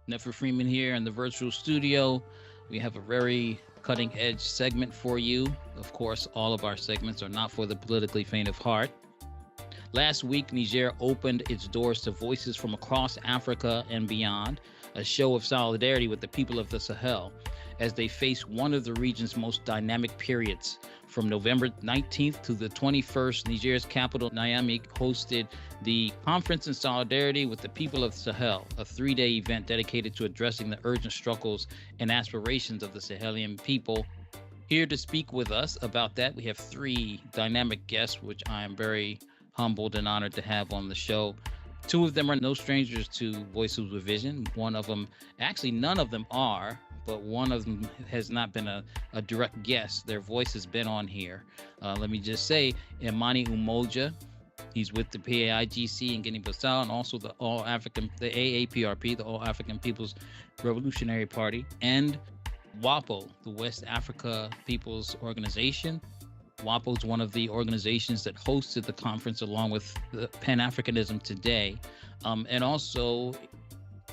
Netfa Freeman here in the virtual studio. We have a very cutting-edge segment for you. Of course, all of our segments are not for the politically faint of heart. Last week, Niger opened its doors to voices from across Africa and beyond, a show of solidarity with the people of the Sahel as they face one of the region's most dynamic periods. From November 19th to the 21st, Niger's capital, Niamey, hosted the Conference in Solidarity with the People of Sahel, a three-day event dedicated to addressing the urgent struggles and aspirations of the Sahelian people. Here to speak with us about that, we have three dynamic guests, which I am very humbled and honored to have on the show. Two of them are no strangers to Voices with Vision. One of them, actually none of them are, but one of them has not been a direct guest. Their voice has been on here. Let me just say, Imani Umoja, he's with the PAIGC in Guinea-Bissau, and also the AAPRP, the All African People's Revolutionary Party, and WAPO, the West Africa People's Organization. WAPO is one of the organizations that hosted the conference along with the Pan Africanism Today, and also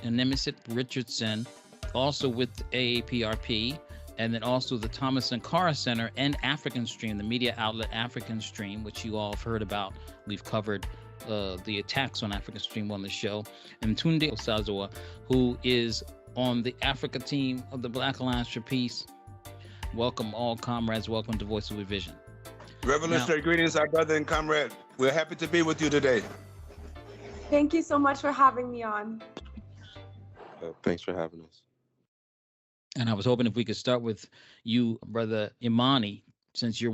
Inemesit Richardson, also with AAPRP, and then also the Thomas Sankara Center and African Stream, the media outlet African Stream, which you all have heard about. We've covered the attacks on African Stream on the show, and Tunde Osazua, who is on the Africa team of the Black Alliance for Peace. Welcome all comrades, welcome to Voices with Vision. Revolutionary greetings, our brother and comrade. We're happy to be with you today. Thank you so much for having me on. Thanks for having us. And I was hoping if we could start with you, Brother Imani, since you're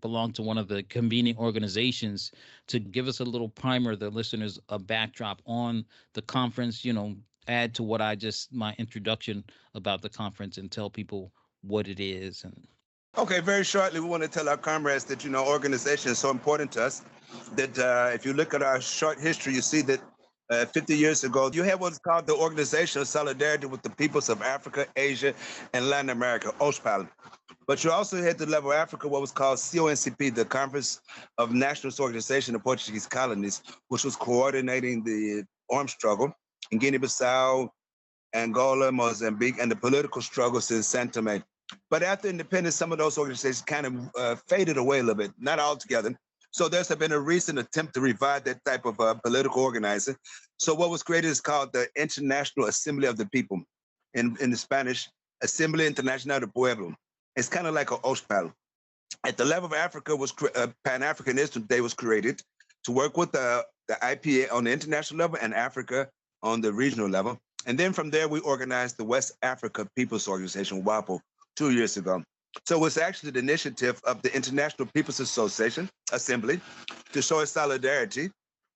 belong to one of the convening organizations, to give us a little primer, the listeners, a backdrop on the conference, add to what my introduction about the conference and tell people what it is. Okay, very shortly, we want to tell our comrades that, organization is so important to us that if you look at our short history, you see that 50 years ago, you had what's called the Organization of Solidarity with the Peoples of Africa, Asia, and Latin America, OSPAL. But you also had the level of Africa, what was called CONCP, the Conference of Nationalist Organization of Portuguese Colonies, which was coordinating the armed struggle in Guinea-Bissau, Angola, Mozambique, and the political struggles in Saint Tome. But after independence, some of those organizations kind of faded away a little bit, not altogether. So there's been a recent attempt to revive that type of political organizing. So what was created is called the International Assembly of the People, in the Spanish, Assembly Internacional del Pueblo. It's kind of like an OSPAL. At the level of Africa, Pan Africanism Today was created to work with the IPA on the international level and Africa on the regional level. And then from there, we organized the West Africa People's Organization, WAPO, 2 years ago. So it's actually the initiative of the International People's Assembly to show its solidarity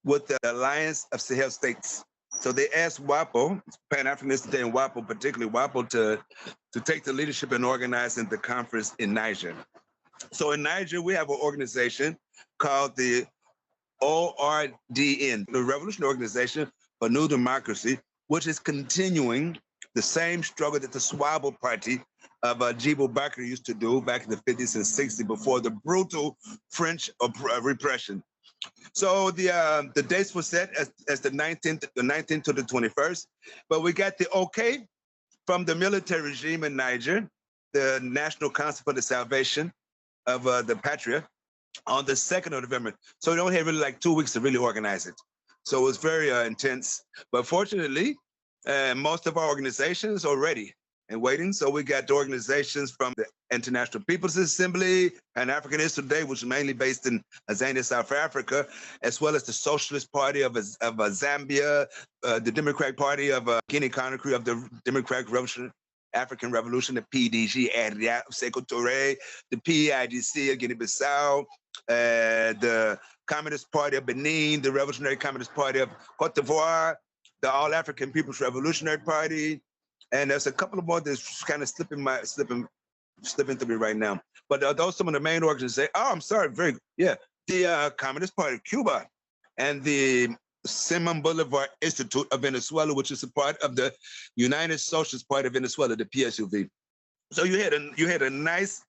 with the Alliance of Sahel States. So they asked WAPO, Pan Africanism Today and WAPO, particularly WAPO, to take the leadership in organizing the conference in Niger. So in Niger, we have an organization called the ORDN, the Revolutionary Organization for New Democracy, which is continuing the same struggle that the Swabo Party of Djibo Bakr used to do back in the 50s and 60s before the brutal French repression. So the dates were set as the 19th to the 21st, but we got the okay from the military regime in Niger, the National Council for the Salvation of the Patria, on the 2nd of November. So we don't have really like 2 weeks to really organize it. So it was very intense, but fortunately, most of our organizations are ready and waiting. So we got the organizations from the International People's Assembly, Pan Africanism Today, which is mainly based in Azania, South Africa, as well as the Socialist Party of Zambia, the Democratic Party of Guinea-Conakry, of the Democratic Revolution, African Revolution, the PDG, Sekou Touré, the PAIGC of Guinea-Bissau, the Communist Party of Benin, the Revolutionary Communist Party of Cote d'Ivoire, the All African People's Revolutionary Party, and there's a couple of more that's kind of slipping to me right now. But those some of the main organizations. Oh, I'm sorry, the Communist Party of Cuba, and the Simon Bolivar Institute of Venezuela, which is a part of the United Socialist Party of Venezuela, the PSUV. So you had a nice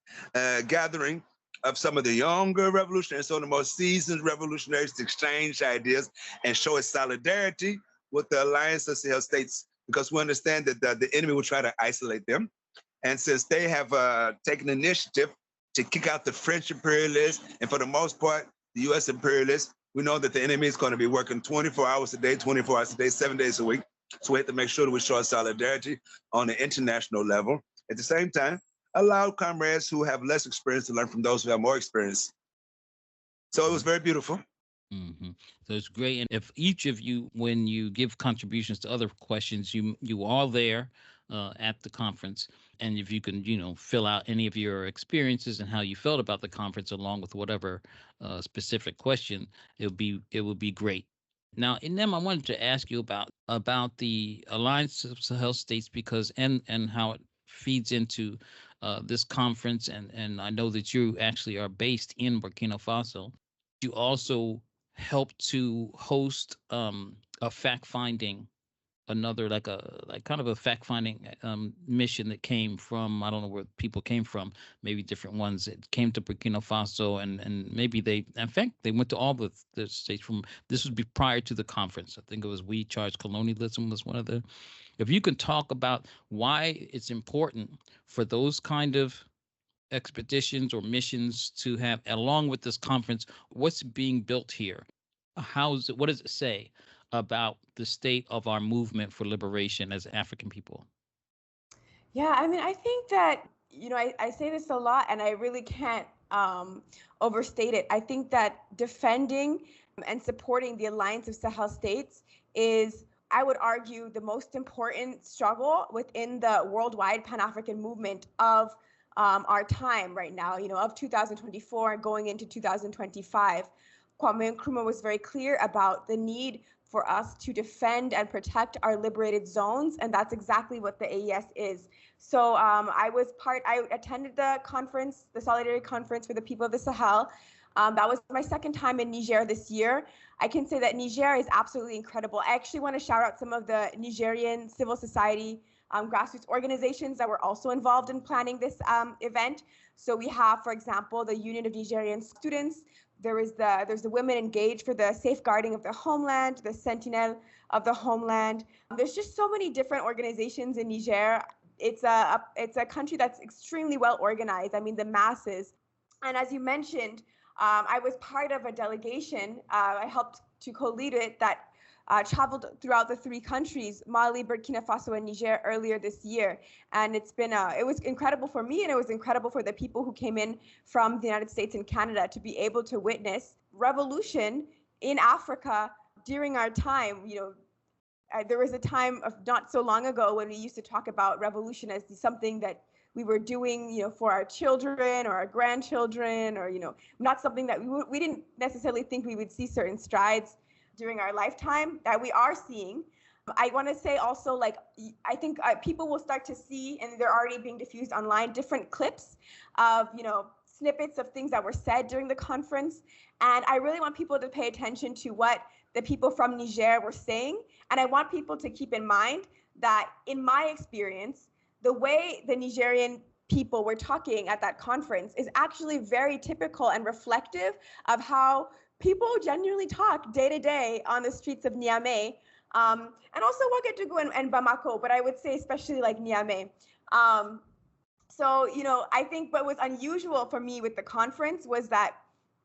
gathering of some of the younger revolutionaries, some of the most seasoned revolutionaries to exchange ideas and show its solidarity with the Alliance of Sahel States because we understand that the enemy will try to isolate them. And since they have taken initiative to kick out the French imperialists, and for the most part, the U.S. imperialists, we know that the enemy is going to be working 24 hours a day, 24 hours a day, 7 days a week. So we have to make sure that we show solidarity on the international level. At the same time, allow comrades who have less experience to learn from those who have more experience. So it was very beautiful. Mm-hmm. So it's great. And if each of you, when you give contributions to other questions, you are there at the conference, and if you can, fill out any of your experiences and how you felt about the conference, along with whatever specific question, it would be great. Now, Inem, I wanted to ask you about the Alliance of Sahel States, because and how it feeds into this conference, and I know that you actually are based in Burkina Faso. You also helped to host a fact-finding, another like kind of a fact-finding mission that came from, I don't know where people came from, maybe different ones that came to Burkina Faso, and maybe they went to all the states from, this would be prior to the conference. I think it was We Charge Colonialism was one of the, if you can talk about why it's important for those kind of expeditions or missions to have, along with this conference, what's being built here? What does it say about the state of our movement for liberation as African people? Yeah, I mean, I think that, I say this a lot and I really can't overstate it. I think that defending and supporting the Alliance of Sahel States is, I would argue, the most important struggle within the worldwide Pan-African movement of our time right now, of 2024 and going into 2025. Kwame Nkrumah was very clear about the need for us to defend and protect our liberated zones, and that's exactly what the AES is. So I attended the conference, the Solidarity Conference for the People of the Sahel. That was my second time in Niger this year. I can say that Niger is absolutely incredible. I actually want to shout out some of the Nigerian civil society grassroots organizations that were also involved in planning this event. So we have, for example, the Union of Nigerian Students. There's the Women Engaged for the Safeguarding of the Homeland, the Sentinel of the Homeland. There's just so many different organizations in Niger. It's a country that's extremely well organized. I mean, the masses. And as you mentioned, I was part of a delegation. I helped to co-lead it that traveled throughout the three countries, Mali, Burkina Faso, and Niger, earlier this year. And it was incredible for me, and it was incredible for the people who came in from the United States and Canada to be able to witness revolution in Africa during our time. There was a time of not so long ago when we used to talk about revolution as something that we were doing, for our children or our grandchildren, or, not something that we didn't necessarily think we would see certain strides during our lifetime that we are seeing. I want to say also, I think people will start to see, and they're already being diffused online, different clips of, snippets of things that were said during the conference. And I really want people to pay attention to what the people from Niger were saying. And I want people to keep in mind that, in my experience, the way the Nigerian people were talking at that conference is actually very typical and reflective of how people genuinely talk day to day on the streets of Niamey, and also Ouagadougou and Bamako, but I would say especially Niamey. So, I think what was unusual for me with the conference was that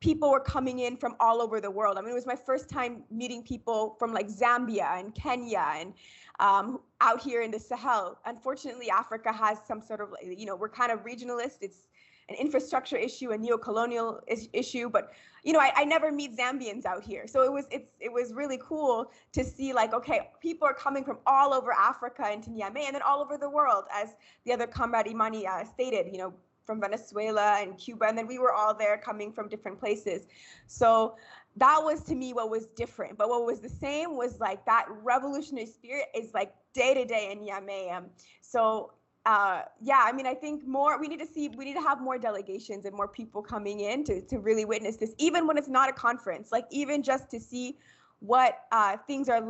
people were coming in from all over the world. I mean, it was my first time meeting people from Zambia and Kenya and out here in the Sahel. Unfortunately, Africa has some sort of, we're kind of regionalist. It's an infrastructure issue, a neo-colonial issue, but I never meet Zambians out here. So it was really cool to see okay, people are coming from all over Africa into Niamey, and then all over the world, as the other comrade Imani stated, from Venezuela and Cuba, and then we were all there coming from different places. So that was, to me, what was different. But what was the same was that revolutionary spirit is day to day in Niamey. So yeah, I mean, I think we need to have more delegations and more people coming in to really witness this, even when it's not a conference, even just to see what things are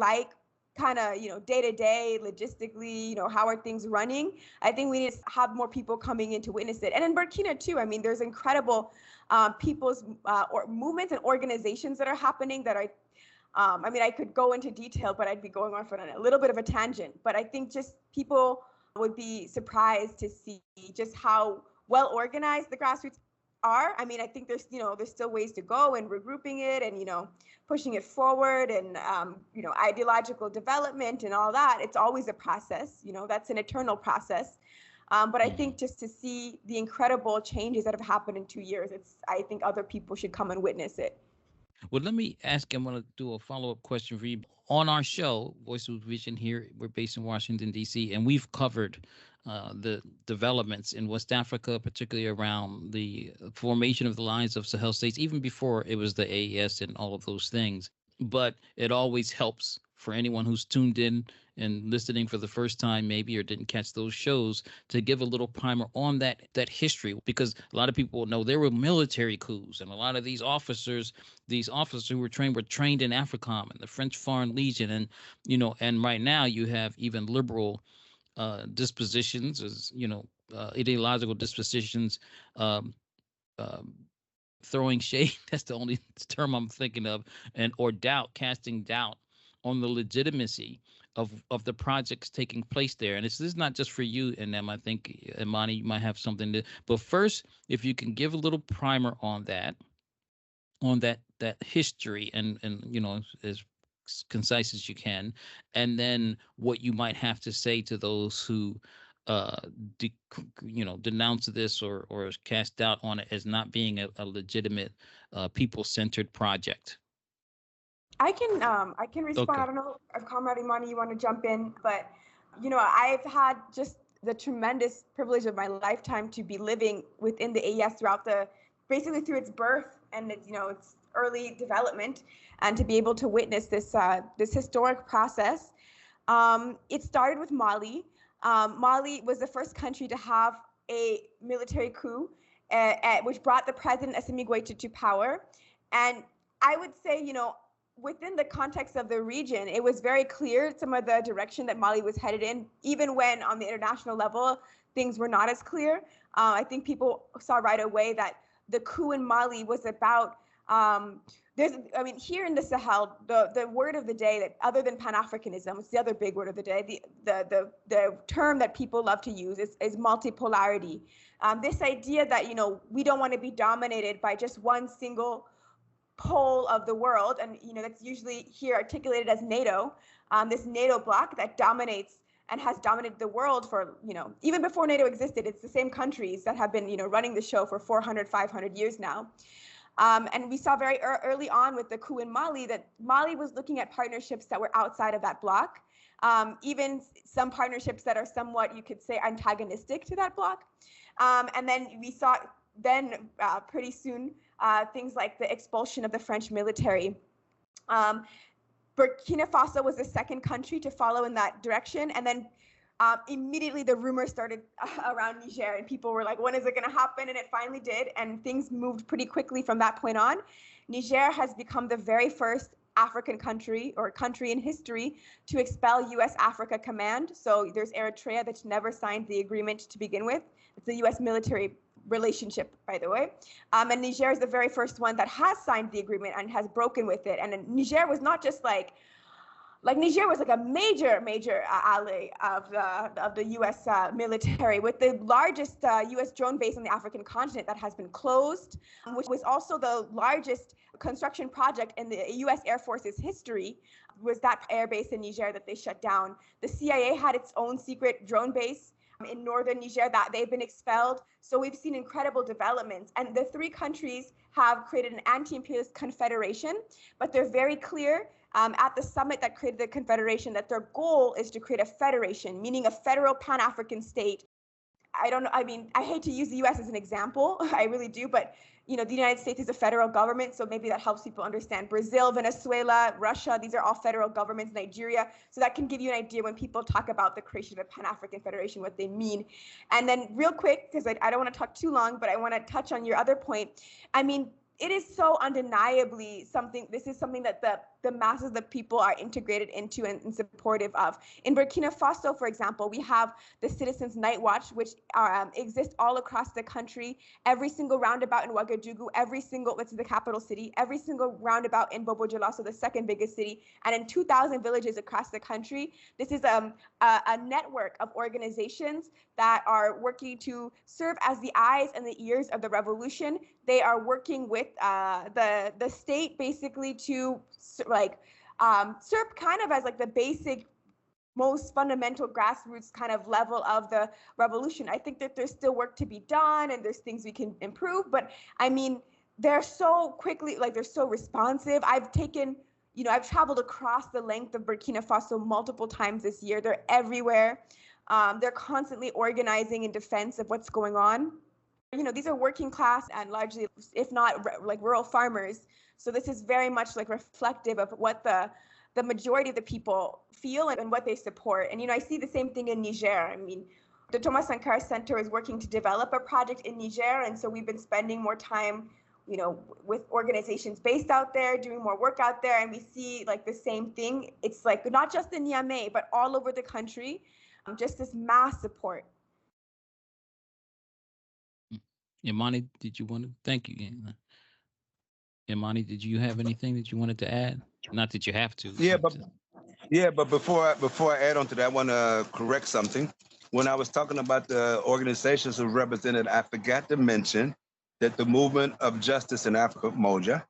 kind of, day to day, logistically, how are things running. I think we need to have more people coming in to witness it. And in Burkina too, I mean, there's incredible people's movements and organizations that are happening that I mean, I could go into detail, but I'd be going on for a little bit of a tangent. But I think just people would be surprised to see just how well organized the grassroots are. I mean, I think there's still ways to go in regrouping it and, pushing it forward and, ideological development and all that. It's always a process, that's an eternal process. But I think just to see the incredible changes that have happened in 2 years, I think other people should come and witness it. Well, let me ask, I want to do a follow-up question for you. On our show, Voice of Vision here, we're based in Washington, D.C., and we've covered the developments in West Africa, particularly around the formation of the lines of Sahel states, even before it was the AES and all of those things. But it always helps for anyone who's tuned in and listening for the first time, maybe, or didn't catch those shows, to give a little primer on that history, because a lot of people know there were military coups, and a lot of these officers who were trained in AFRICOM and the French Foreign Legion, and and right now you have even liberal dispositions, as ideological dispositions, throwing shade. That's the only term I'm thinking of, or casting doubt on the legitimacy of the projects taking place there. And this is not just for you, Inem. I think, Imani, you might have something to. But first, if you can give a little primer on that history, and as concise as you can, and then what you might have to say to those who denounce this or cast doubt on it as not being a legitimate people-centered project. I can respond. Okay. I don't know if Comrade Imani, you want to jump in, but I've had just the tremendous privilege of my lifetime to be living within the AES basically through its birth and its early development, and to be able to witness this historic process. It started with Mali. Mali was the first country to have a military coup, which brought the president Assimi Goïta to power. And I would say, within the context of the region, it was very clear some of the direction that Mali was headed in, even when on the international level, things were not as clear. I think people saw right away that the coup in Mali was about, here in the Sahel, the word of the day, that other than Pan Africanism, it's the other big word of the day, the term that people love to use is multipolarity. This idea that, we don't want to be dominated by just one single pole of the world, and that's usually here articulated as NATO, this NATO bloc that dominates and has dominated the world for, even before NATO existed. It's the same countries that have been, running the show for 400, 500 years now. And we saw very early on with the coup in Mali that Mali was looking at partnerships that were outside of that bloc, even some partnerships that are somewhat, you could say, antagonistic to that bloc. And then we saw pretty soon things like the expulsion of the French military. Burkina Faso was the second country to follow in that direction. And then immediately the rumors started around Niger, and people were like, when is it going to happen? And it finally did. And things moved pretty quickly from that point on. Niger has become the very first African country in history to expel U.S. Africa Command. So there's Eritrea that never signed the agreement to begin with. It's a U.S. military relationship, by the way. And Niger is the very first one that has signed the agreement and has broken with it. And Niger was not just like Niger was like a major ally of the U.S. Military, with the largest U.S. drone base on the African continent that has been closed, which was also the largest construction project in the U.S. Air Force's history, was that air base in Niger that they shut down. The CIA had its own secret drone base in northern Niger that they've been expelled. So we've seen incredible developments. And the three countries have created an anti-imperialist confederation, but they're very clear at the summit that created the confederation that their goal is to create a federation, meaning a federal Pan-African state. I hate to use the US as an example, I really do, but the United States is a federal government, so maybe that helps people understand. Brazil, Venezuela, Russia, these are all federal governments, Nigeria. So that can give you an idea when people talk about the creation of a Pan-African Federation, what they mean. And then real quick, because I don't want to talk too long, but I want to touch on your other point. It is so undeniably something that the the masses of people are integrated into and supportive of. In Burkina Faso, for example, we have the Citizens Night Watch, which exists all across the country. Every single roundabout in Ouagadougou, which is the capital city, every single roundabout in Bobo-Dioulasso, the second biggest city, and in 2,000 villages across the country. This is a network of organizations that are working to serve as the eyes and the ears of the revolution. They are working with the state basically to serve kind of as like the basic, most fundamental grassroots kind of level of the revolution. I think that there's still work to be done and there's things we can improve, but I mean, they're so quickly, like they're so responsive. I've traveled across the length of Burkina Faso multiple times this year. They're everywhere. They're constantly organizing in defense of what's going on. These are working class and largely, if not like rural farmers. So this is very much like reflective of what the majority of the people feel and what they support. And, I see the same thing in Niger. I mean, the Thomas Sankara Center is working to develop a project in Niger. And so we've been spending more time, with organizations based out there, doing more work out there. And we see like the same thing. It's like not just in Niamey, but all over the country, just this mass support. Imani, did you want to? Thank you. Imani, did you have anything that you wanted to add? Not that you have to. But before I add on to that, I want to correct something. When I was talking about the organizations who represented, I forgot to mention that the Movement of Justice in Africa, Umoja,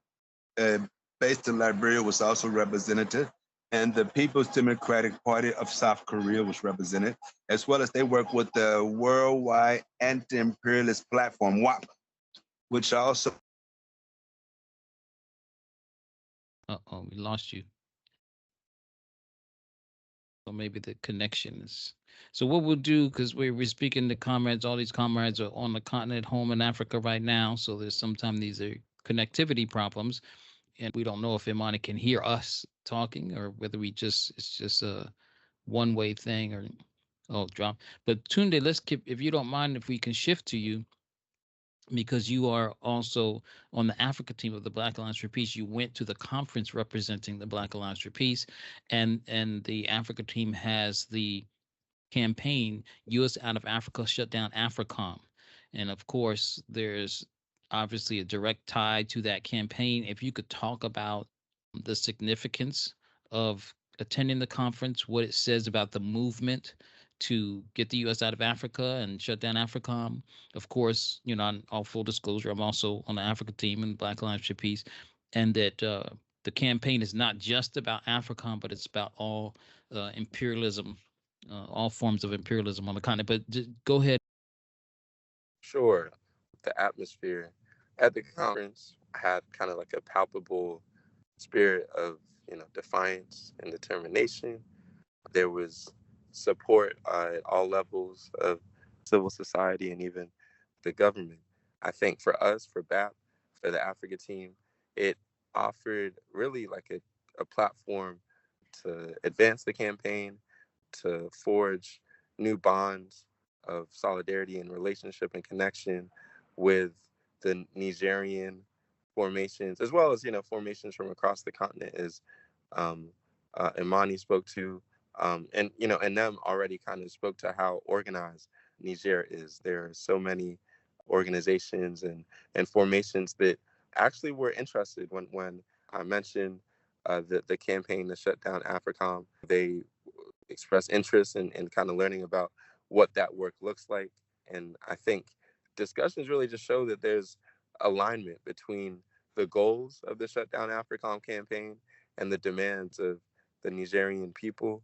based in Liberia, was also represented, and the People's Democratic Party of South Korea was represented, as well as they work with the Worldwide Anti-Imperialist Platform, WAPO, which also... Uh-oh, we lost you. So maybe the connection is... So what we'll do, because we're speaking to comrades, all these comrades are on the continent, home in Africa right now, so there's sometimes these are connectivity problems, and we don't know if Imani can hear us talking or whether it's just a one-way thing or drop. But Tunde, if you don't mind, if we can shift to you, because you are also on the Africa team of the Black Alliance for Peace. You went to the conference representing the Black Alliance for Peace, and the Africa team has the campaign U.S. Out of Africa, Shut Down AFRICOM. And of course, there's obviously a direct tie to that campaign. If you could talk about the significance of attending the conference, what it says about the movement to get the U.S. out of Africa and shut down AFRICOM. Of course, on all full disclosure, I'm also on the Africa team in Black Alliance for Peace, and that the campaign is not just about AFRICOM, but it's about all imperialism, all forms of imperialism on the continent. But go ahead. Sure. The atmosphere at the conference had kind of like a palpable spirit of, defiance and determination. There was support at all levels of civil society and even the government. I think for us, for BAP, for the Africa team, it offered really like a platform to advance the campaign, to forge new bonds of solidarity and relationship and connection with the Nigerian formations, as well as, formations from across the continent, as Imani spoke to. And Inem already kind of spoke to how organized Niger is. There are so many organizations and formations that actually were interested when I mentioned the campaign to shut down AFRICOM. They expressed interest in kind of learning about what that work looks like. And I think discussions really just show that there's alignment between the goals of the Shutdown AFRICOM campaign and the demands of the Nigerian people.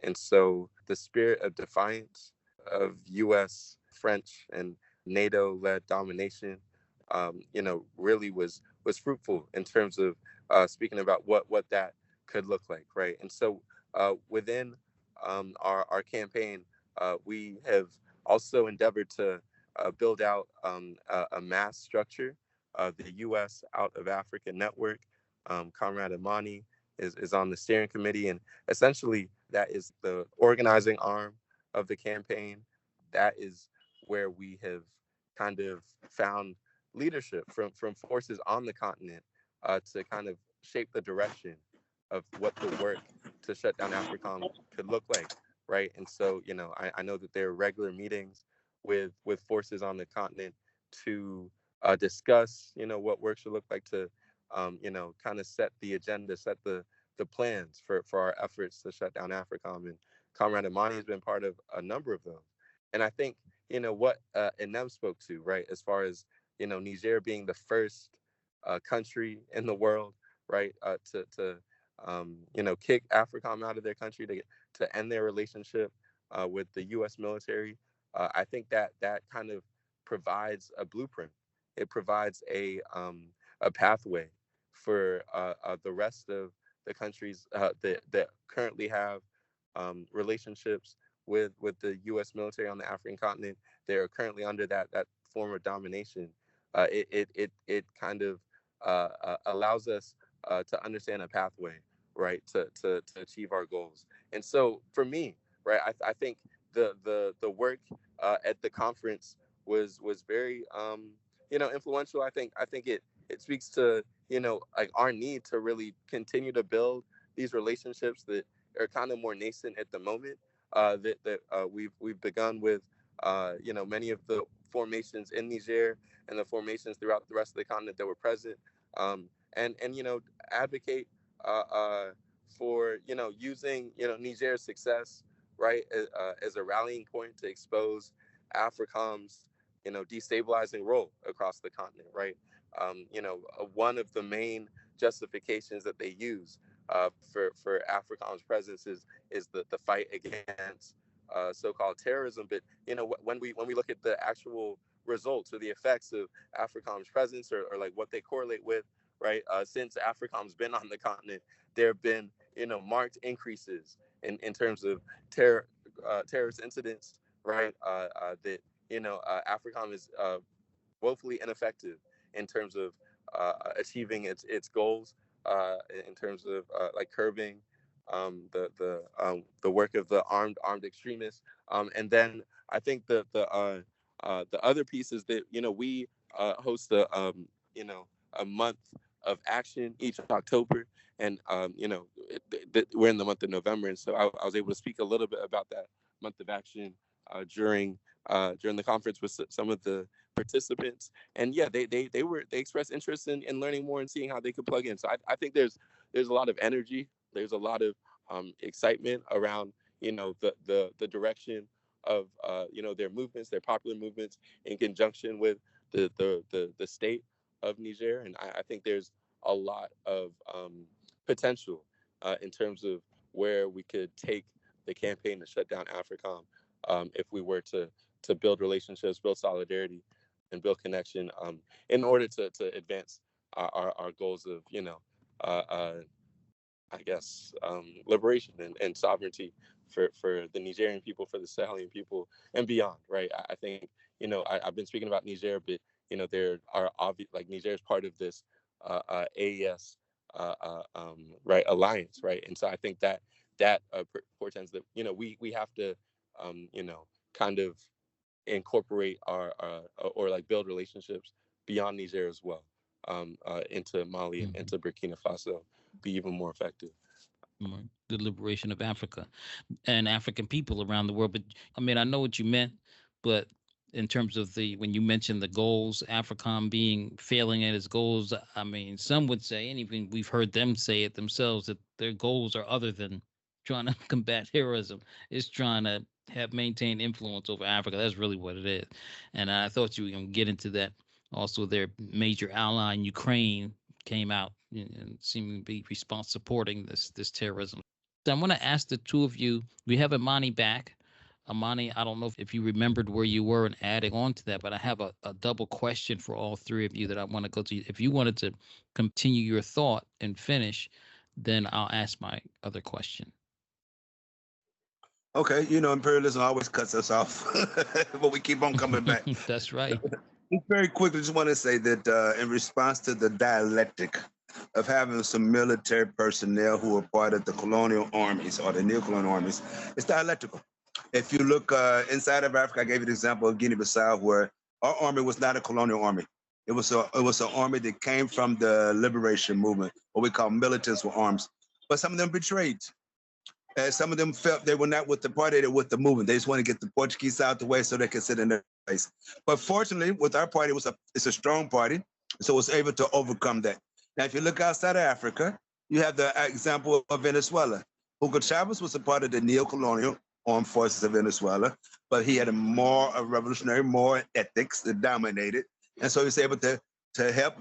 And so the spirit of defiance of U.S., French, and NATO-led domination, really was fruitful in terms of speaking about what that could look like, right? And so within our campaign, we have also endeavored to build out a mass structure. The U.S. Out of Africa Network, Comrade Imani is on the steering committee, and essentially that is the organizing arm of the campaign. That is where we have kind of found leadership from forces on the continent to kind of shape the direction of what the work to shut down AFRICOM could look like, right? And so, I know that there are regular meetings with forces on the continent to discuss, what work should look like to, kind of set the agenda, set the plans for our efforts to shut down AFRICOM. And Comrade Imani has been part of a number of those. And I think, what Inem spoke to, right, as far as, Niger being the first country in the world, right, to kick AFRICOM out of their country, to end their relationship with the U.S. military. I think that kind of provides a blueprint. It provides a pathway for the rest of the countries that currently have relationships with the U.S. military on the African continent. They are currently under that form of domination. It kind of allows us to understand a pathway, right, to achieve our goals. And so for me, right, I think the work at the conference was very influential. I think it speaks to like our need to really continue to build these relationships that are kind of more nascent at the moment. That we've begun with many of the formations in Niger and the formations throughout the rest of the continent that were present, and advocate for using Niger's success, right, as a rallying point to expose AFRICOM's destabilizing role across the continent, right. One of the main justifications that they use for AFRICOM's presence is the fight against so-called terrorism. But when we look at the actual results or the effects of AFRICOM's presence, or like what they correlate with, right? Since AFRICOM's been on the continent, there have been marked increases in terms of terrorist incidents, right? That AFRICOM is woefully ineffective in terms of achieving its goals, in terms of like curbing the work of the armed extremists. And then I think the other piece is that we host a month of action each October, and we're in the month of November, and so I was able to speak a little bit about that month of action during the conference with some of the participants. And yeah, they expressed interest in learning more and seeing how they could plug in. So I think there's a lot of energy, there's a lot of excitement around the direction of their movements, their popular movements, in conjunction with the state of Niger. And I think there's a lot of potential in terms of where we could take the campaign to shut down AFRICOM if we were to build relationships, build solidarity, and build connection in order to advance our goals of liberation and sovereignty for the Nigerian people, for the Sahelian people, and beyond, right? I think I've been speaking about Niger, but there are obvious, like, Niger is part of this AES right alliance, right? And so I think that portends that we have to kind of incorporate our or like build relationships beyond Niger as well, into Mali and into Burkina Faso, be even more effective. The liberation of Africa and African people around the world. But I mean, I know what you meant, but in terms of when you mentioned the goals, AFRICOM failing at its goals, I mean, some would say, and even we've heard them say it themselves, that their goals are other than trying to combat terrorism. It's trying to maintain influence over Africa. That's really what it is. And I thought you were going to get into that. Also, their major ally in Ukraine came out and seeming to be supporting this terrorism. So I want to ask the two of you. We have Imani back. Imani, I don't know if you remembered where you were and adding on to that, but I have a double question for all three of you that I want to go to. If you wanted to continue your thought and finish, then I'll ask my other question. Okay, imperialism always cuts us off, but we keep on coming back. That's right. Just very quickly, just want to say that in response to the dialectic of having some military personnel who are part of the colonial armies or the neo-colonial armies, it's dialectical. If you look inside of Africa, I gave you the example of Guinea-Bissau, where our army was not a colonial army. It was an army that came from the liberation movement, what we call militants with arms. but some of them betrayed. Some of them felt they were not with the party, they were with the movement. They just want to get the Portuguese out the way so they could sit in their place. But fortunately, with our party, it's a strong party, so it was able to overcome that. Now, if you look outside of Africa, you have the example of Venezuela. Hugo Chavez was a part of the neo-colonial armed forces of Venezuela, but he had a revolutionary, more ethics that dominated. And so he was able to help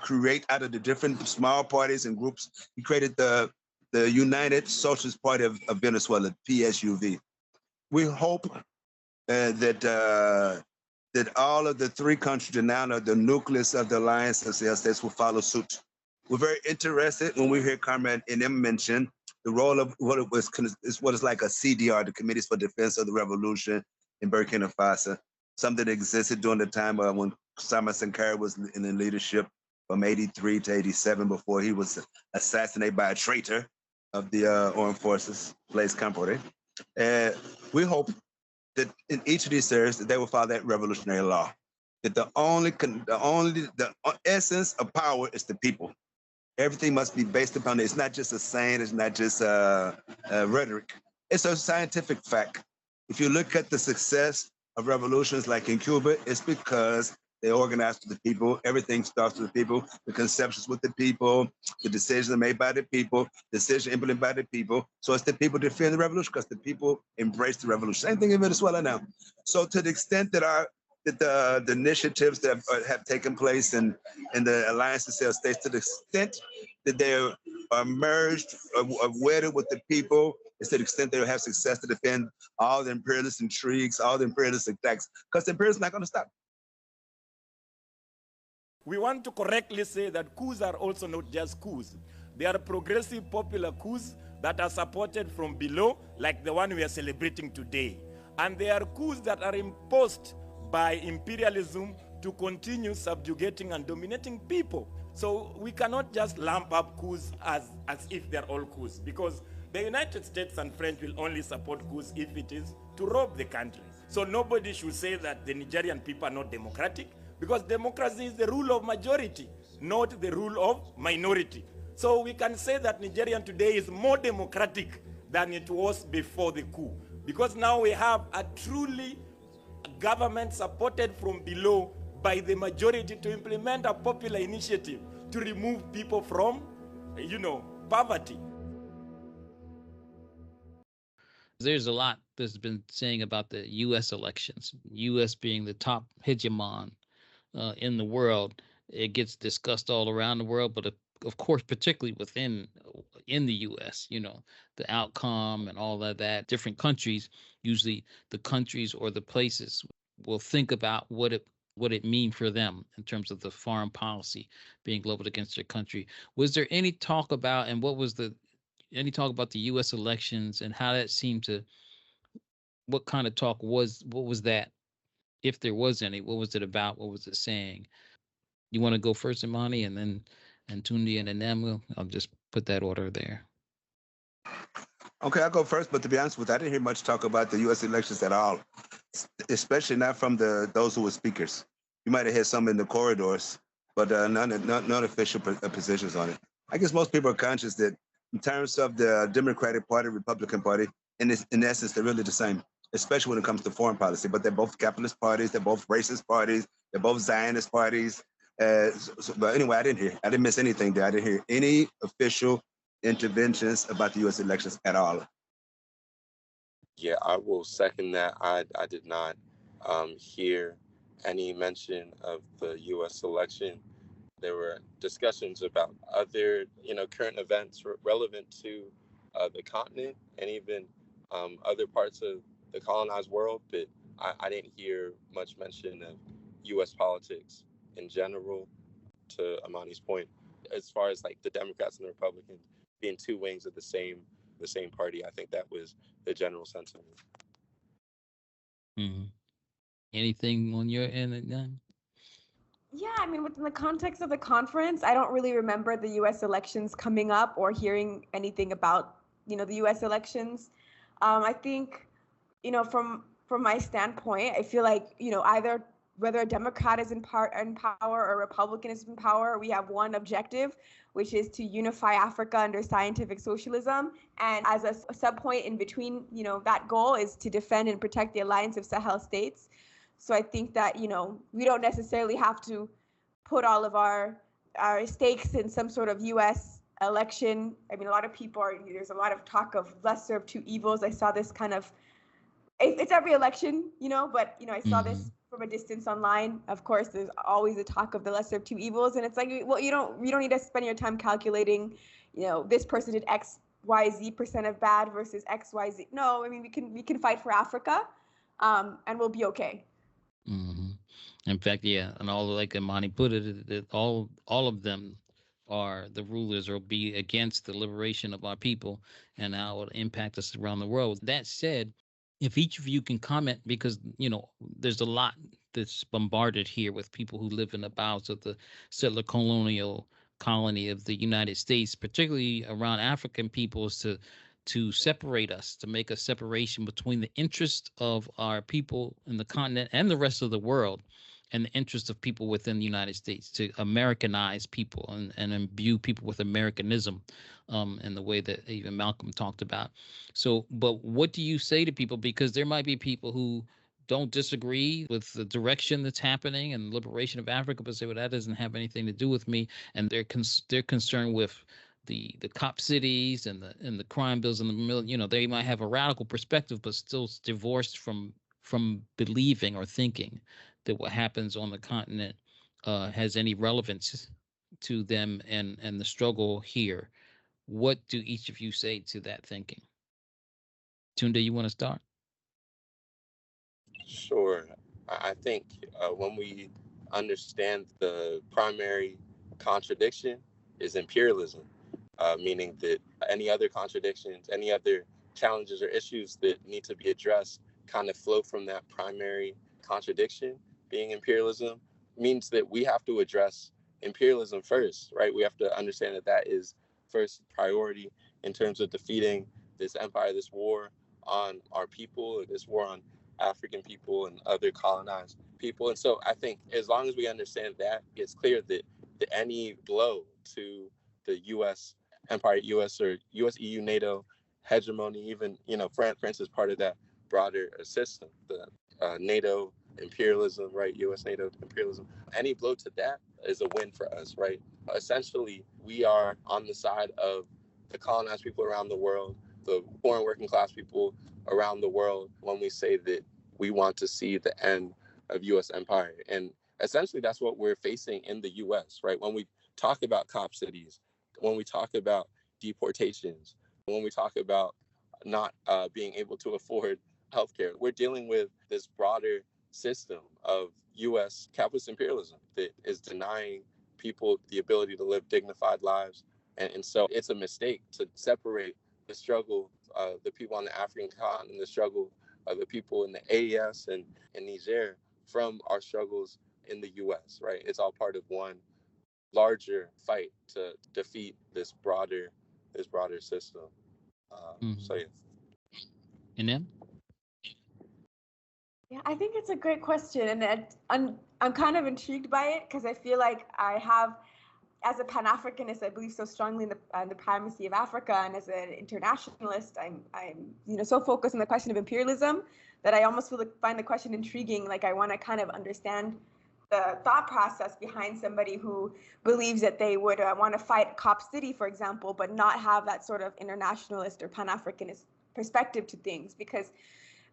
create out of the different small parties and groups, he created the United Socialist Party of Venezuela, PSUV. We hope that all of the three countries that now are the nucleus of the Alliance of Sahel states will follow suit. We're very interested when we hear Comrade Inem mention the role of what is like a CDR, the Committees for Defense of the Revolution in Burkina Faso, something that existed during the time when Thomas Sankara was in the leadership from 83 to 87 before he was assassinated by a traitor of the armed forces, Blaise Compaoré. We hope that in each of these areas that they will follow that revolutionary law. That the essence of power is the people. Everything must be based upon it. It's not just a saying. It's not just rhetoric. It's a scientific fact. If you look at the success of revolutions like in Cuba, it's because they organize with the people. Everything starts with the people. The conceptions with the people. The decisions are made by the people. Decisions implemented by the people. So it's the people defend the revolution because the people embrace the revolution. Same thing in Venezuela now. So to the extent that the initiatives that have taken place in the Alliance of Sahel States, to the extent that they are merged, are wedded with the people, is to the extent they will have success to defend all the imperialist intrigues, all the imperialist attacks, because the imperialists are not going to stop. We want to correctly say that coups are also not just coups. They are progressive popular coups that are supported from below, like the one we are celebrating today. And they are coups that are imposed by imperialism to continue subjugating and dominating people. So we cannot just lump up coups as if they're all coups, because the United States and French will only support coups if it is to rob the country. So nobody should say that the Nigerian people are not democratic, because democracy is the rule of majority, not the rule of minority. So we can say that Nigerian today is more democratic than it was before the coup, because now we have a truly government supported from below by the majority to implement a popular initiative to remove people from, poverty. There's a lot that's been saying about the U.S. elections, U.S. being the top hegemon in the world. It gets discussed all around the world, but of course, particularly in the U.S., the outcome and all of that. Different countries, usually the countries or the places, will think about what it means for them in terms of the foreign policy being leveled against their country. Was there any talk about, and any talk about the U.S. elections and how that seemed to, what kind of talk what was that? If there was any, what was it about? What was it saying? You want to go first, Imani, and then Tunde and Inem? I'll just put that order there. Okay, I'll go first, but to be honest with you, I didn't hear much talk about the U.S. elections at all, especially not from those who were speakers. You might have had some in the corridors, but none official positions on it. I guess most people are conscious that in terms of the Democratic Party, Republican Party, in essence, they're really the same, especially when it comes to foreign policy. But they're both capitalist parties, they're both racist parties, they're both Zionist parties. But anyway, I didn't miss anything there. I didn't hear any official interventions about the U.S. elections at all. Yeah, I will second that. I did not hear any mention of the U.S. election. There were discussions about other, current events relevant to the continent and even other parts of the colonized world, but I didn't hear much mention of U.S. politics in general. To Imani's point, as far as like the Democrats and the Republicans being two wings of the same party, I think that was the general sentiment. Mm-hmm. Anything on your end, Inem? Yeah, I mean, within the context of the conference, I don't really remember the U.S. elections coming up or hearing anything about, the U.S. elections. I think, from my standpoint, I feel like, either whether a Democrat is in power or a Republican is in power, we have one objective, which is to unify Africa under scientific socialism. And as a sub-point in between, that goal is to defend and protect the alliance of Sahel states. So I think that, we don't necessarily have to put all of our stakes in some sort of U.S. election. I mean, a lot of people there's a lot of talk of lesser of two evils. I saw this kind of, it's every election, but, I saw this from a distance online. Of course, there's always a talk of the lesser of two evils. And it's like, well, you don't need to spend your time calculating, this person did X, Y, Z% of bad versus X, Y, Z. No, I mean, we can fight for Africa, and we'll be okay. Mm-hmm. In fact, yeah, and all like Imani put it, all of them are the rulers or be against the liberation of our people and how it impact us around the world. That said, if each of you can comment, because there's a lot that's bombarded here with people who live in the bowels of the settler colonial colony of the United States, particularly around African peoples, to separate us, to make a separation between the interest of our people in the continent and the rest of the world and the interest of people within the United States, to Americanize people and imbue people with Americanism in the way that even Malcolm talked about. So, but what do you say to people? Because there might be people who don't disagree with the direction that's happening and liberation of Africa, but say, well, that doesn't have anything to do with me. And they're concerned with the cop cities and the crime bills in the middle. They might have a radical perspective, but still divorced from believing or thinking that what happens on the continent has any relevance to them and the struggle here. What do each of you say to that thinking? Tunde, you want to start? Sure. I think when we understand the primary contradiction is imperialism, meaning that any other contradictions, any other challenges or issues that need to be addressed kind of flow from that primary contradiction being imperialism, means that we have to address imperialism first, right? We have to understand that is first priority in terms of defeating this empire, this war on our people, this war on African people and other colonized people. And so I think as long as we understand that, it's clear that any blow to the U.S. empire, U.S. or U.S. EU, NATO hegemony, even, France is part of that broader system, the NATO imperialism, right? U.S. NATO imperialism. Any blow to that is a win for us, right? Essentially, we are on the side of the colonized people around the world, the poor and working class people around the world, when we say that we want to see the end of U.S. empire. And essentially, that's what we're facing in the U.S., right? When we talk about cop cities, when we talk about deportations, when we talk about not being able to afford healthcare, we're dealing with this broader system of U.S. capitalist imperialism that is denying people the ability to live dignified lives. And so it's a mistake to separate the struggle of the people on the African continent, the struggle of the people in the AES and Niger from our struggles in the U.S., right? It's all part of one larger fight to defeat this broader system. So yeah. Inem? Yeah, I think it's a great question, and I'm kind of intrigued by it because I feel like I have, as a Pan-Africanist, I believe so strongly in the primacy of Africa, and as an internationalist, I'm so focused on the question of imperialism that I almost find the question intriguing. Like, I want to kind of understand the thought process behind somebody who believes that they would want to fight Cop City, for example, but not have that sort of internationalist or Pan-Africanist perspective to things. Because,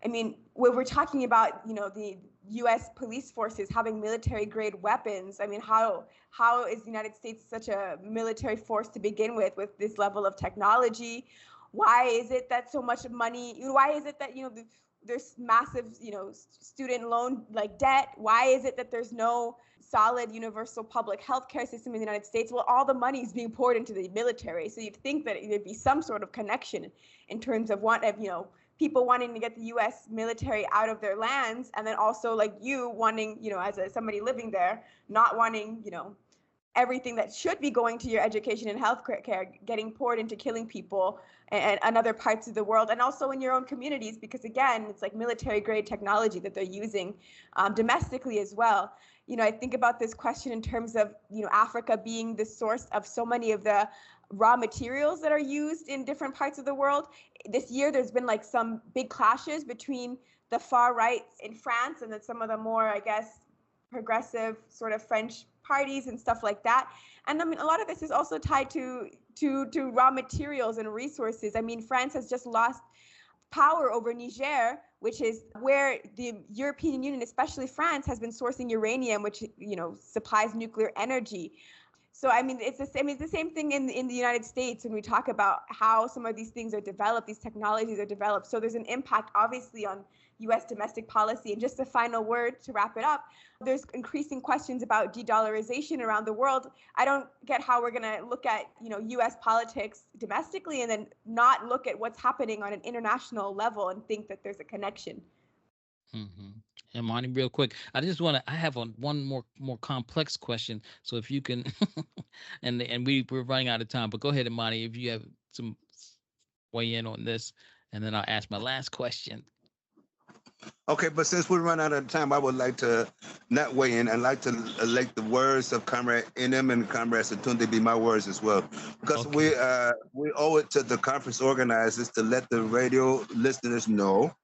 I mean, when we're talking about, the U.S. police forces having military-grade weapons, I mean, how is the United States such a military force to begin with this level of technology? Why is it that so much money? Why is it that there's massive student loan debt? Why is it that there's no solid universal public health care system in the United States? Well, all the money is being poured into the military, so you'd think that there'd be some sort of connection in terms of people wanting to get the U.S. military out of their lands, and then also you wanting, as somebody living there, not wanting, everything that should be going to your education and health care getting poured into killing people and other parts of the world, and also in your own communities, because again, it's like military grade technology that they're using domestically as well. I think about this question in terms of, Africa being the source of so many of the raw materials that are used in different parts of the world. This year, there's been like some big clashes between the far right in France and then some of the more, I guess, progressive sort of French parties and stuff like that. And I mean, a lot of this is also tied to raw materials and resources. I mean, France has just lost power over Niger, which is where the European Union, especially France, has been sourcing uranium, which, supplies nuclear energy. So, I mean, it's the same thing in the United States when we talk about how some of these things are developed, these technologies are developed. So there's an impact, obviously, on U.S. domestic policy. And just a final word to wrap it up, there's increasing questions about de-dollarization around the world. I don't get how we're going to look at, U.S. politics domestically and then not look at what's happening on an international level and think that there's a connection. Mm-hmm. Imani, real quick, I have one more complex question. So if you can, and we're running out of time, but go ahead, Imani, if you have some weigh in on this, and then I'll ask my last question. Okay, but since we run out of time, I would like to not weigh in. I'd like to let the words of Comrade Inem and Comrade Tunde be my words as well, because we owe it to the conference organizers to let the radio listeners know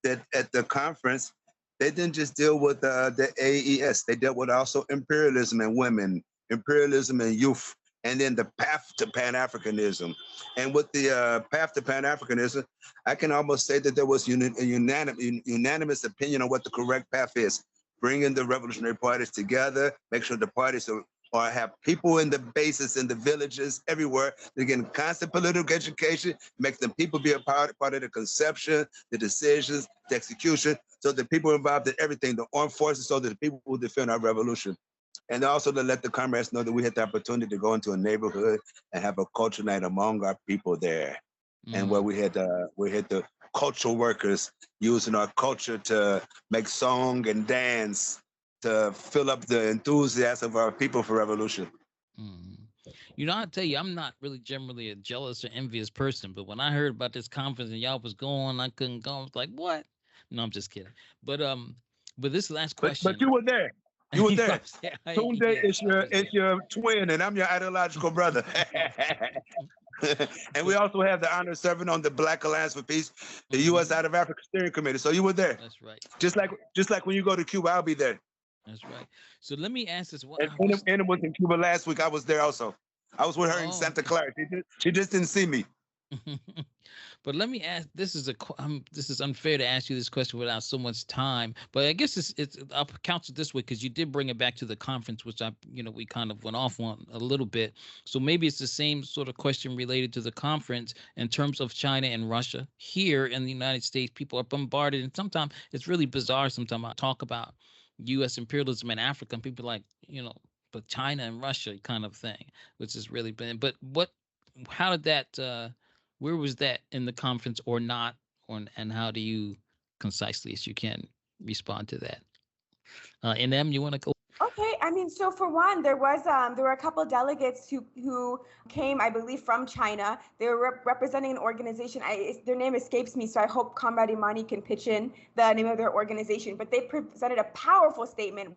that at the conference, they didn't just deal with the AES. They dealt with also imperialism and women, imperialism and youth, and then the path to Pan-Africanism. And with the path to Pan-Africanism, I can almost say that there was a unanimous opinion on what the correct path is. Bringing the revolutionary parties together, make sure the parties have people in the bases, in the villages, everywhere. They're getting constant political education, make them people be a part of the conception, the decisions, the execution, so the people involved in everything, the armed forces, so that the people will defend our revolution. And also to let the comrades know that we had the opportunity to go into a neighborhood and have a culture night among our people there. Mm-hmm. And where we had the cultural workers using our culture to make song and dance to fill up the enthusiasm of our people for revolution. Mm-hmm. I'll tell you, I'm not really generally a jealous or envious person, but when I heard about this conference and y'all was going, I couldn't go. I was like, what? No, I'm just kidding. But this last question. But you were there. You were there. Tunde is your twin, and I'm your ideological brother. And we also have the honor of serving on the Black Alliance for Peace, the U.S. Out of Africa Steering Committee. So you were there. That's right. Just like when you go to Cuba, I'll be there. That's right. So let me ask this. Inem was in Cuba last week. I was there also. I was with her in Santa Clara. She just didn't see me. But let me ask. This is unfair to ask you this question without so much time. But I guess I'll count it this way because you did bring it back to the conference, which we kind of went off on a little bit. So maybe it's the same sort of question related to the conference in terms of China and Russia. Here in the United States, people are bombarded, and sometimes it's really bizarre. Sometimes I talk about U.S. imperialism in Africa, and people are like, but China and Russia kind of thing, which has really been. But how did that? Where was that in the conference or not? And how do you, concisely as you can, respond to that? Inem, you want to go? Okay, I mean, so for one, there were a couple of delegates who came, I believe, from China. They were representing an organization. Their name escapes me, so I hope Comrade Imani can pitch in the name of their organization. But they presented a powerful statement.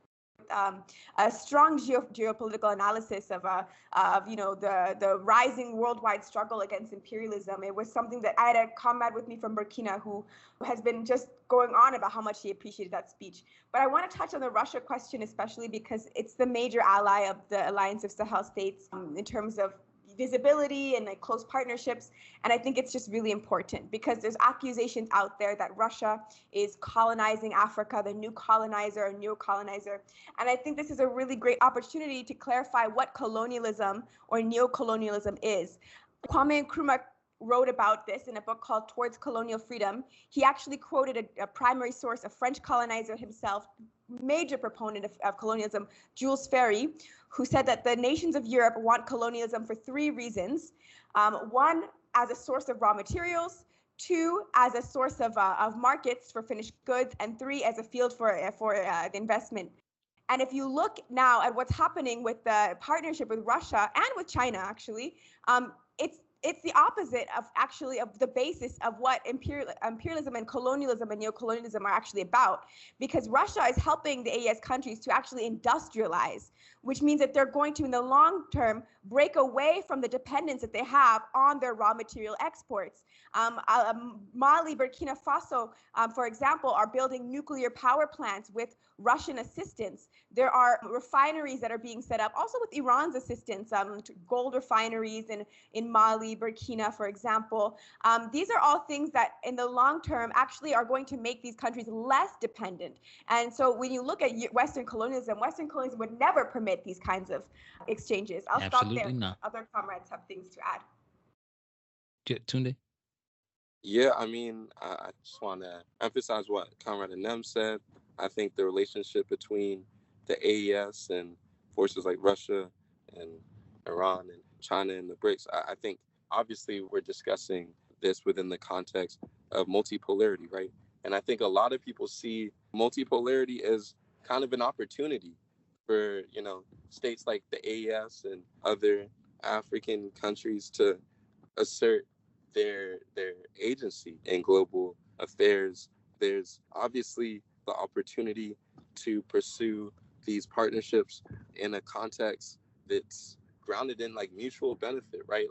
A strong geopolitical analysis of the rising worldwide struggle against imperialism. It was something that I had a comrade with me from Burkina who has been just going on about how much he appreciated that speech. But I want to touch on the Russia question, especially because it's the major ally of the Alliance of Sahel states in terms of visibility and close partnerships. And I think it's just really important because there's accusations out there that Russia is colonizing Africa, the new colonizer or neo-colonizer. And I think this is a really great opportunity to clarify what colonialism or neo-colonialism is. Kwame Nkrumah wrote about this in a book called Towards Colonial Freedom. He actually quoted a primary source, a French colonizer himself, major proponent of colonialism, Jules Ferry, who said that the nations of Europe want colonialism for three reasons. One, as a source of raw materials. Two, as a source of markets for finished goods. And three, as a field for investment. And if you look now at what's happening with the partnership with Russia and with China, actually, it's the opposite of the basis of what imperialism and colonialism and neo-colonialism are actually about, because Russia is helping the AES countries to actually industrialize, which means that they're going to, in the long term, break away from the dependence that they have on their raw material exports. Mali, Burkina Faso, for example, are building nuclear power plants with Russian assistance. There are refineries that are being set up, also with Iran's assistance, gold refineries in Mali, Burkina, for example. These are all things that in the long term actually are going to make these countries less dependent. And so when you look at Western colonialism would never permit these kinds of exchanges. I'll Absolutely stop there. not. Other comrades have things to add. Tunde? Yeah, I mean, I just want to emphasize what Comrade Inem said. I think the relationship between the AES and forces like Russia and Iran and China and the BRICS, I think obviously we're discussing this within the context of multipolarity, right? And I think a lot of people see multipolarity as kind of an opportunity for, states like the AES and other African countries to assert their agency in global affairs. There's obviously the opportunity to pursue these partnerships in a context that's grounded in like mutual benefit, right?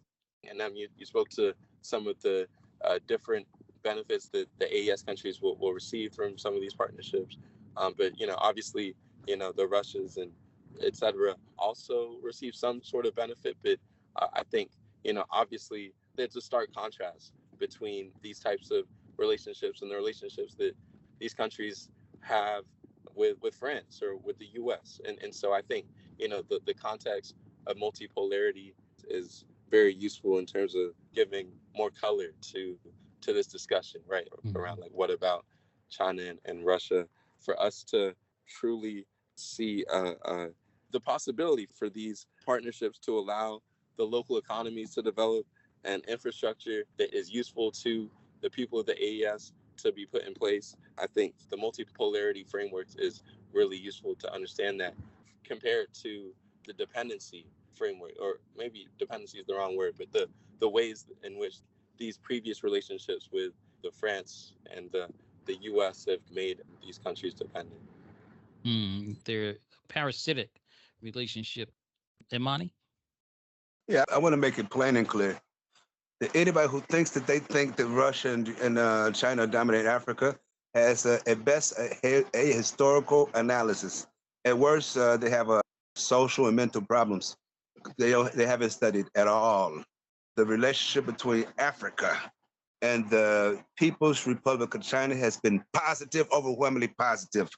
And then you spoke to some of the different benefits that the AES countries will receive from some of these partnerships. But obviously, the Russians and et cetera also receive some sort of benefit. But I think, obviously there's a stark contrast between these types of relationships and the relationships that these countries have with France or with the US. And so I think, the context of multipolarity is very useful in terms of giving more color to this discussion, right? Mm-hmm. Around like, what about China and Russia? For us to truly see the possibility for these partnerships to allow the local economies to develop and infrastructure that is useful to the people of the AES to be put in place. I think the multipolarity framework is really useful to understand that, compared to the dependency framework, or maybe dependency is the wrong word, but the ways in which these previous relationships with the France and the US have made these countries dependent. They're parasitic relationship. Imani? Yeah, I want to make it plain and clear that anybody who thinks that they think that Russia and China dominate Africa has at best a historical analysis. At worst, they have social and mental problems. They haven't studied at all the relationship between Africa and the People's Republic of China has been positive, overwhelmingly positive.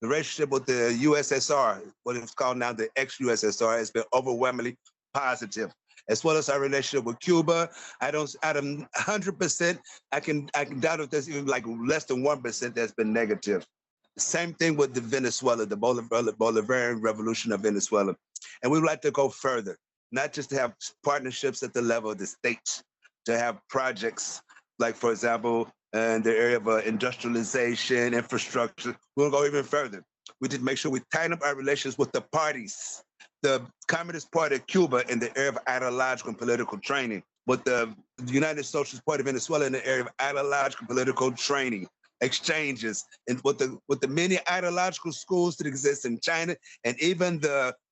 The relationship with the USSR, what it's called now the ex-USSR, has been overwhelmingly positive, as well as our relationship with Cuba. Out of 100%, I can doubt if there's even like less than 1% that's been negative. Same thing with the Venezuela, the Bolivarian Revolution of Venezuela. And we would like to go further, not just to have partnerships at the level of the states, to have projects like, for example, in the area of industrialization, infrastructure. We'll go even further. We just make sure we tighten up our relations with the parties. The Communist Party of Cuba in the area of ideological and political training, with the United Socialist Party of Venezuela in the area of ideological and political training, exchanges, and with the many ideological schools that exist in China, and even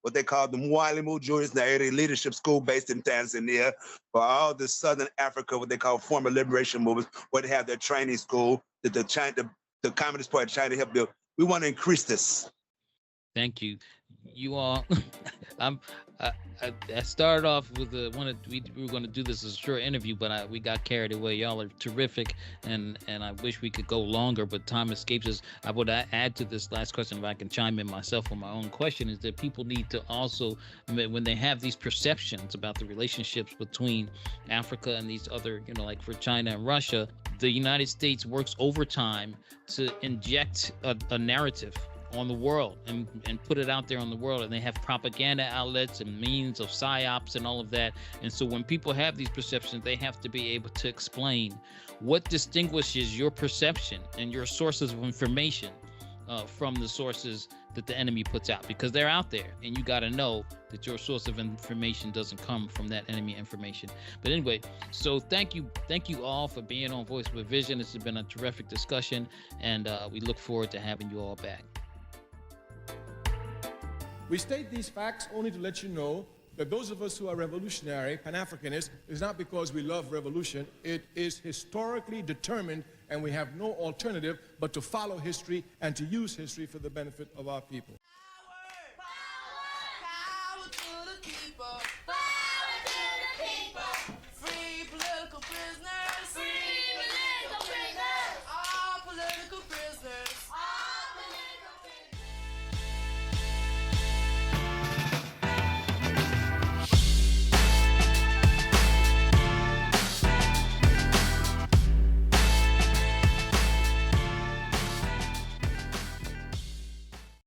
what they call the Mwalimu Julius Nyerere Leadership School based in Tanzania, for all the Southern Africa, what they call former liberation movements, where they have their training school that the Communist Party of China helped build. We want to increase this. Thank you. You all, I started off with we were going to do this as a short interview, but we got carried away. Y'all are terrific, and I wish we could go longer, but time escapes us. I would add to this last question, if I can chime in myself on my own question, is that people need to also, when they have these perceptions about the relationships between Africa and these other, like for China and Russia, the United States works overtime to inject a narrative on the world and put it out there on the world, and they have propaganda outlets and means of psyops and all of that. And so when people have these perceptions, they have to be able to explain what distinguishes your perception and your sources of information from the sources that the enemy puts out, because they're out there, and you got to know that your source of information doesn't come from that enemy information. But anyway, so thank you all for being on Voice with Vision. This has been a terrific discussion, and we look forward to having you all back. We state these facts only to let you know that those of us who are revolutionary, Pan-Africanists, is not because we love revolution. It is historically determined, and we have no alternative but to follow history and to use history for the benefit of our people. Power to the people.